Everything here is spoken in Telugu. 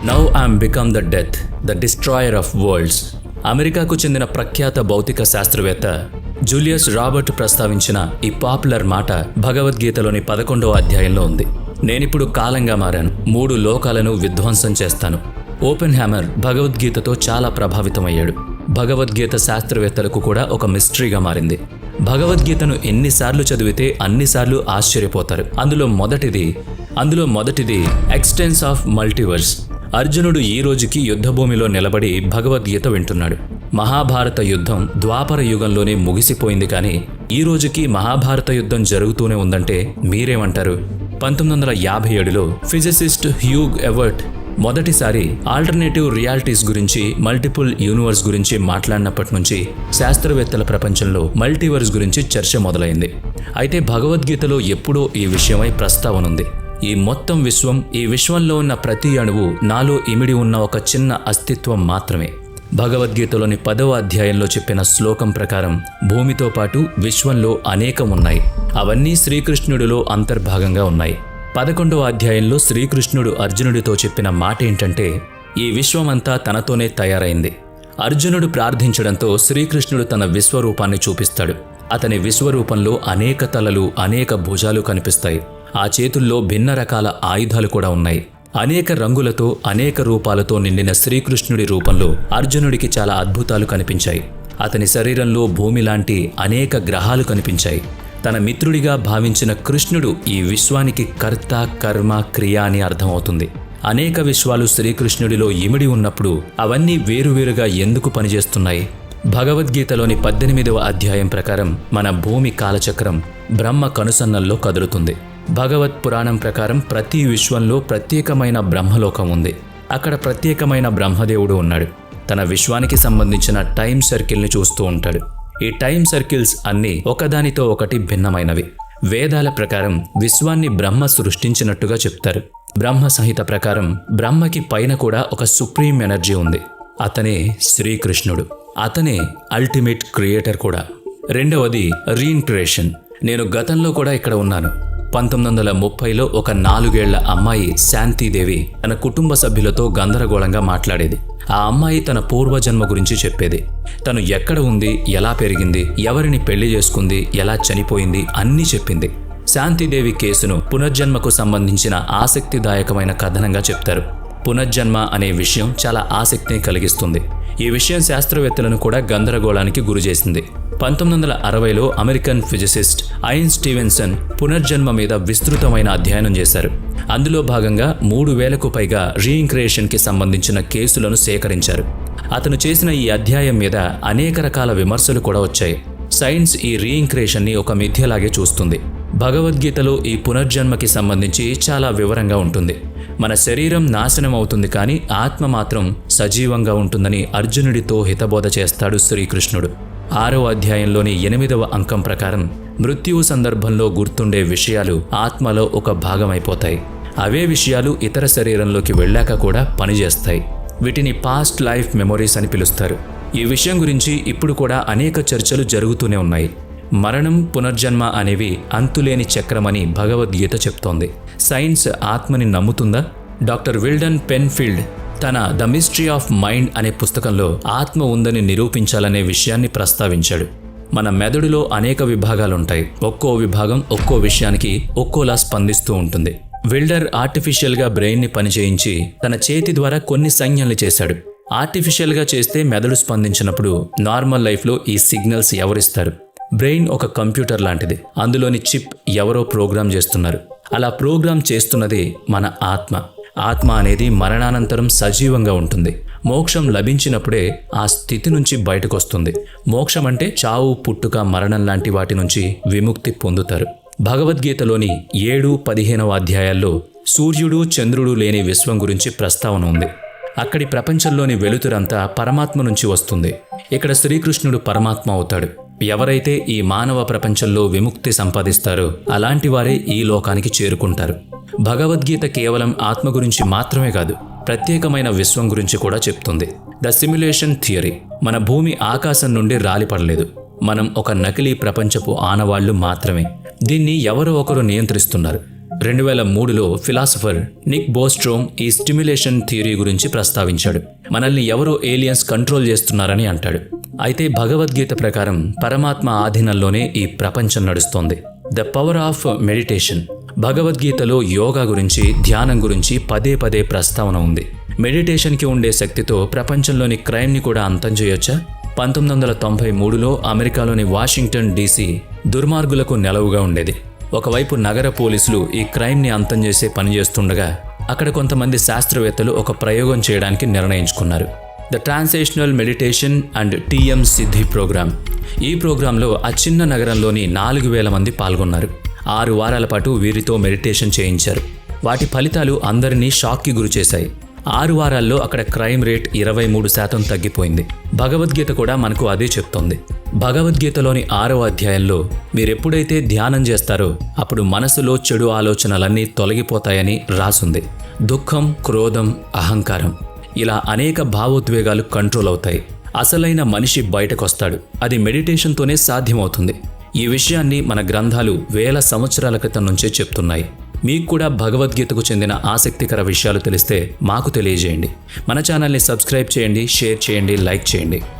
Now I'm become the death, the destroyer of world's. అమెరికాకు చెందిన ప్రఖ్యాత భౌతిక శాస్త్రవేత్త జూలియస్ రాబర్ట్ ప్రస్తావించిన ఈ పాపులర్ మాట భగవద్గీతలోని 11వ అధ్యాయంలో ఉంది. నేనిప్పుడు కాలంగా మారాను, 3 లోకాలను విధ్వంసం చేస్తాను. ఓపెన్ హ్యామర్ భగవద్గీతతో చాలా ప్రభావితమయ్యాడు. భగవద్గీత శాస్త్రవేత్తలకు కూడా ఒక మిస్టరీగా మారింది. భగవద్గీతను ఎన్నిసార్లు చదివితే అన్నిసార్లు ఆశ్చర్యపోతారు. అందులో మొదటిది ఎక్స్టెన్స్ ఆఫ్ మల్టీవర్స్. అర్జునుడు ఈ రోజుకి యుద్ధభూమిలో నిలబడి భగవద్గీత వింటున్నాడు. మహాభారత యుద్ధం ద్వాపర యుగంలోనే ముగిసిపోయింది, కానీ ఈ రోజుకి మహాభారత యుద్ధం జరుగుతూనే ఉందంటే మీరేమంటారు? 1957లో ఫిజిసిస్ట్ హ్యూగ్ ఎవర్ట్ మొదటిసారి ఆల్టర్నేటివ్ రియాలిటీస్ గురించి, మల్టిపుల్ యూనివర్స్ గురించి మాట్లాడినప్పటి నుంచి శాస్త్రవేత్తల ప్రపంచంలో మల్టీవర్స్ గురించి చర్చ మొదలైంది. అయితే భగవద్గీతలో ఎప్పుడో ఈ విషయమై ప్రస్తావన ఉంది. ఈ మొత్తం విశ్వం, ఈ విశ్వంలో ఉన్న ప్రతి అణువు నాలో ఇమిడి ఉన్న ఒక చిన్న అస్తిత్వం మాత్రమే. భగవద్గీతలోని 10వ అధ్యాయంలో చెప్పిన శ్లోకం ప్రకారం భూమితో పాటు విశ్వంలో అనేకం ఉన్నాయి. అవన్నీ శ్రీకృష్ణుడిలో అంతర్భాగంగా ఉన్నాయి. 11వ అధ్యాయంలో శ్రీకృష్ణుడు అర్జునుడితో చెప్పిన మాట ఏంటంటే, ఈ విశ్వమంతా తనతోనే తయారైంది. అర్జునుడు ప్రార్థించడంతో శ్రీకృష్ణుడు తన విశ్వరూపాన్ని చూపిస్తాడు. అతని విశ్వరూపంలో అనేక తలలు, అనేక భుజాలు కనిపిస్తాయి. ఆ చేతుల్లో భిన్న రకాల ఆయుధాలు కూడా ఉన్నాయి. అనేక రంగులతో, అనేక రూపాలతో నిండిన శ్రీకృష్ణుడి రూపంలో అర్జునుడికి చాలా అద్భుతాలు కనిపించాయి. అతని శరీరంలో భూమి లాంటి అనేక గ్రహాలు కనిపించాయి. తన మిత్రుడిగా భావించిన కృష్ణుడు ఈ విశ్వానికి కర్త, కర్మ, క్రియ అని అర్థమవుతుంది. అనేక విశ్వాలు శ్రీకృష్ణుడిలో ఇమిడి ఉన్నప్పుడు అవన్నీ వేరువేరుగా ఎందుకు పనిచేస్తున్నాయి? భగవద్గీతలోని 18వ అధ్యాయం ప్రకారం మన భూమి కాలచక్రం బ్రహ్మ కనుసన్నల్లో కదులుతుంది. భగవత్ పురాణం ప్రకారం ప్రతి విశ్వంలో ప్రత్యేకమైన బ్రహ్మలోకం ఉంది. అక్కడ ప్రత్యేకమైన బ్రహ్మదేవుడు ఉన్నాడు. తన విశ్వానికి సంబంధించిన టైం సర్కిల్ని చూస్తూ ఉంటాడు. ఈ టైం సర్కిల్స్ అన్నీ ఒకదానితో ఒకటి భిన్నమైనవి. వేదాల ప్రకారం విశ్వాన్ని బ్రహ్మ సృష్టించినట్టుగా చెప్తారు. బ్రహ్మ సంహిత ప్రకారం బ్రహ్మకి పైన కూడా ఒక సుప్రీం ఎనర్జీ ఉంది. అతనే శ్రీకృష్ణుడు. అతనే అల్టిమేట్ క్రియేటర్ కూడా. రెండవది రీఇన్క్రియేషన్. నేను గతంలో కూడా ఇక్కడ ఉన్నాను. 1930లో ఒక 4 ఏళ్ల అమ్మాయి శాంతిదేవి తన కుటుంబ సభ్యులతో గందరగోళంగా మాట్లాడేది. ఆ అమ్మాయి తన పూర్వజన్మ గురించి చెప్పేది. తను ఎక్కడ ఉంది, ఎలా పెరిగింది, ఎవరిని పెళ్లి చేసుకుంది, ఎలా చనిపోయింది అన్నీ చెప్పింది. శాంతిదేవి కేసును పునర్జన్మకు సంబంధించిన ఆసక్తిదాయకమైన కథనంగా చెప్తారు. పునర్జన్మ అనే విషయం చాలా ఆసక్తిని కలిగిస్తుంది. ఈ విషయం శాస్త్రవేత్తలను కూడా గందరగోళానికి గురిచేసింది. 1960లో అమెరికన్ ఫిజిసిస్ట్ ఐన్ స్టీవెన్సన్ పునర్జన్మ మీద విస్తృతమైన అధ్యయనం చేశారు. అందులో భాగంగా 3000కు పైగా రీఇన్క్రియేషన్కి సంబంధించిన కేసులను సేకరించారు. అతను చేసిన ఈ అధ్యాయం మీద అనేక రకాల విమర్శలు కూడా వచ్చాయి. సైన్స్ ఈ రీఇన్క్రియేషన్ని ఒక మిథ్యలాగే చూస్తుంది. భగవద్గీతలో ఈ పునర్జన్మకి సంబంధించి చాలా వివరంగా ఉంటుంది. మన శరీరం నాశనం అవుతుంది, కానీ ఆత్మ మాత్రం సజీవంగా ఉంటుందని అర్జునుడితో హితబోధ చేస్తాడు శ్రీకృష్ణుడు. 6వ అధ్యాయంలోని 8వ అంకం ప్రకారం మృత్యువు సందర్భంలో గుర్తుండే విషయాలు ఆత్మలో ఒక భాగమైపోతాయి. అవే విషయాలు ఇతర శరీరంలోకి వెళ్ళాక కూడా పనిచేస్తాయి. వీటిని పాస్ట్ లైఫ్ మెమొరీస్ అని పిలుస్తారు. ఈ విషయం గురించి ఇప్పుడు కూడా అనేక చర్చలు జరుగుతూనే ఉన్నాయి. మరణం, పునర్జన్మ అనేవి అంతులేని చక్రమని భగవద్గీత చెప్తోంది. సైన్స్ ఆత్మని నమ్ముతుందా? డాక్టర్ విల్డన్ పెన్ఫీల్డ్ తన ద మిస్టరీ ఆఫ్ మైండ్ అనే పుస్తకంలో ఆత్మ ఉందని నిరూపించాలనే విషయాన్ని ప్రస్తావించాడు. మన మెదడులో అనేక విభాగాలుంటాయి. ఒక్కో విభాగం ఒక్కో విషయానికి ఒక్కోలా స్పందిస్తూ ఉంటుంది. విల్డర్ ఆర్టిఫిషియల్గా బ్రెయిన్ని పనిచేయించి తన చేతి ద్వారా కొన్ని సంజ్ఞల్ని చేశాడు. ఆర్టిఫిషియల్గా చేస్తే మెదడు స్పందించినప్పుడు నార్మల్ లైఫ్లో ఈ సిగ్నల్స్ ఎవరిస్తారు? బ్రెయిన్ ఒక కంప్యూటర్ లాంటిది. అందులోని చిప్ ఎవరో ప్రోగ్రామ్ చేస్తున్నారు. అలా ప్రోగ్రామ్ చేస్తున్నది మన ఆత్మ. ఆత్మ అనేది మరణానంతరం సజీవంగా ఉంటుంది. మోక్షం లభించినప్పుడే ఆ స్థితి నుంచి బయటకొస్తుంది. మోక్షం అంటే చావు, పుట్టుక, మరణం లాంటి వాటి నుంచి విముక్తి పొందుతారు. భగవద్గీతలోని 7, 15వ అధ్యాయాల్లో సూర్యుడు, చంద్రుడు లేని విశ్వం గురించి ప్రస్తావన ఉంది. అక్కడి ప్రపంచంలోని వెలుతురంతా పరమాత్మ నుంచి వస్తుంది. ఇక్కడ శ్రీకృష్ణుడు పరమాత్మ అవుతాడు. ఎవరైతే ఈ మానవ ప్రపంచంలో విముక్తి సంపాదిస్తారో అలాంటి వారే ఈ లోకానికి చేరుకుంటారు. భగవద్గీత కేవలం ఆత్మ గురించి మాత్రమే కాదు, ప్రత్యేకమైన విశ్వం గురించి కూడా చెప్తుంది. The simulation theory. మన భూమి ఆకాశం నుండి రాలిపడలేదు. మనం ఒక నకిలీ ప్రపంచపు ఆనవాళ్లు మాత్రమే. దీన్ని ఎవరో ఒకరు నియంత్రిస్తున్నారు. 2003లో ఫిలాసఫర్ నిక్ బోస్ట్రోమ్ ఈ స్టిమ్యులేషన్ థియరీ గురించి ప్రస్తావించాడు. మనల్ని ఎవరో ఏలియన్స్ కంట్రోల్ చేస్తున్నారని అంటాడు. అయితే భగవద్గీత ప్రకారం పరమాత్మ ఆధీనంలోనే ఈ ప్రపంచం నడుస్తోంది. The power of meditation. భగవద్గీతలో యోగా గురించి, ధ్యానం గురించి పదే పదే ప్రస్తావన ఉంది. మెడిటేషన్కి ఉండే శక్తితో ప్రపంచంలోని క్రైమ్ని కూడా అంతం చేయొచ్చా? 1993లో అమెరికాలోని వాషింగ్టన్ డీసీ దుర్మార్గులకు నెలవుగా ఉండేది. ఒకవైపు నగర పోలీసులు ఈ క్రైమ్ని అంతం చేసే పని చేస్తుండగా, అక్కడ కొంతమంది శాస్త్రవేత్తలు ఒక ప్రయోగం చేయడానికి నిర్ణయించుకున్నారు. The ట్రాన్సేషనల్ meditation and TM Siddhi programme. ఈ ప్రోగ్రాంలో ఆ చిన్న నగరంలోని 4000 మంది పాల్గొన్నారు. 6 వారాల పాటు వీరితో మెడిటేషన్ చేయించారు. వాటి ఫలితాలు అందరినీ షాక్కి గురిచేశాయి. 6 వారాల్లో అక్కడ క్రైమ్ రేట్ 23% తగ్గిపోయింది. భగవద్గీత కూడా మనకు అదే చెప్తోంది. భగవద్గీతలోని 6వ అధ్యాయంలో మీరెప్పుడైతే ధ్యానం చేస్తారో అప్పుడు మనసులో చెడు ఆలోచనలన్నీ తొలగిపోతాయని రాసుంది. దుఃఖం, క్రోధం, అహంకారం ఇలా అనేక భావోద్వేగాలు కంట్రోల్ అవుతాయి. అసలైన మనిషి బయటకొస్తాడు. అది మెడిటేషన్తోనే సాధ్యమవుతుంది. ఈ విషయాన్ని మన గ్రంథాలు వేల సంవత్సరాల క్రితం నుంచే చెప్తున్నాయి. మీకు కూడా భగవద్గీతకు చెందిన ఆసక్తికర విషయాలు తెలిస్తే మాకు తెలియజేయండి. మన ఛానల్ని సబ్స్క్రైబ్ చేయండి, షేర్ చేయండి, లైక్ చేయండి.